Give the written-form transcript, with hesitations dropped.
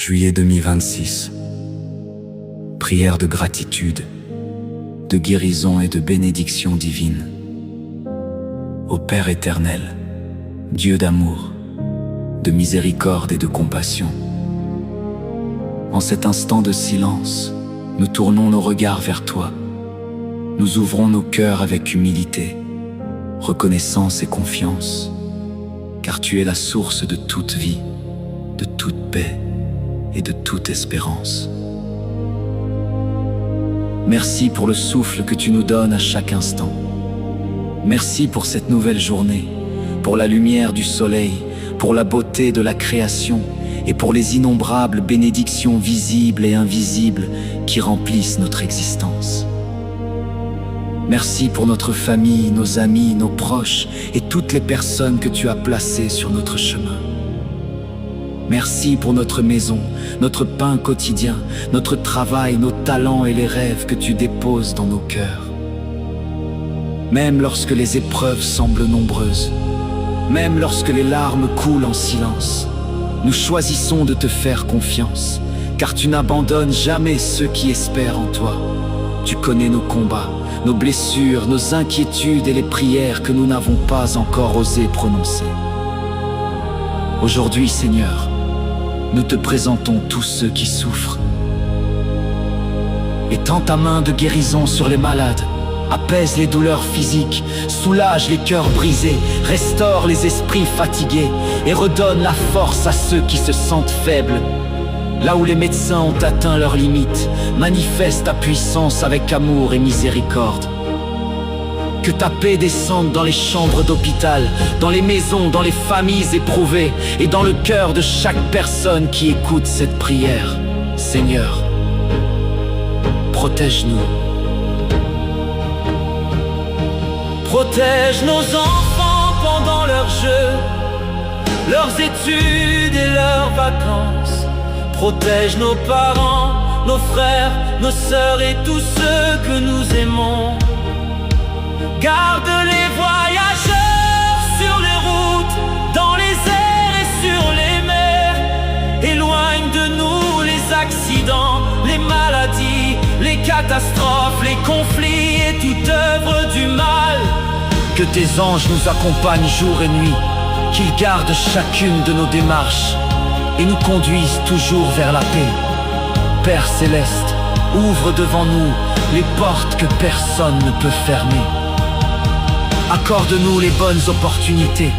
Juillet 2026. Prière de gratitude, de guérison et de bénédiction divine. Ô Père éternel, Dieu d'amour, de miséricorde et de compassion, en cet instant de silence, nous tournons nos regards vers toi. Nous ouvrons nos cœurs avec humilité, reconnaissance et confiance, car tu es la source de toute vie, de toute paix et de toute espérance. Merci pour le souffle que tu nous donnes à chaque instant. Merci pour cette nouvelle journée, pour la lumière du soleil, pour la beauté de la création et pour les innombrables bénédictions visibles et invisibles qui remplissent notre existence. Merci pour notre famille, nos amis, nos proches et toutes les personnes que tu as placées sur notre chemin. Merci pour notre maison, notre pain quotidien, notre travail, nos talents et les rêves que tu déposes dans nos cœurs. Même lorsque les épreuves semblent nombreuses, même lorsque les larmes coulent en silence, nous choisissons de te faire confiance, car tu n'abandonnes jamais ceux qui espèrent en toi. Tu connais nos combats, nos blessures, nos inquiétudes et les prières que nous n'avons pas encore osé prononcer. Aujourd'hui, Seigneur, nous te présentons tous ceux qui souffrent. Étends ta main de guérison sur les malades, apaise les douleurs physiques, soulage les cœurs brisés, restaure les esprits fatigués et redonne la force à ceux qui se sentent faibles. Là où les médecins ont atteint leurs limites, manifeste ta puissance avec amour et miséricorde. Que ta paix descende dans les chambres d'hôpital, dans les maisons, dans les familles éprouvées et dans le cœur de chaque personne qui écoute cette prière. Seigneur, protège-nous. Protège nos enfants pendant leurs jeux, leurs études et leurs vacances. Protège nos parents, nos frères, nos sœurs et tous ceux que nous aimons. Garde les voyageurs sur les routes, dans les airs et sur les mers. Éloigne de nous les accidents, les maladies, les catastrophes, les conflits et toute œuvre du mal. Que tes anges nous accompagnent jour et nuit, qu'ils gardent chacune de nos démarches et nous conduisent toujours vers la paix. Père céleste, ouvre devant nous les portes que personne ne peut fermer. Accorde-nous les bonnes opportunités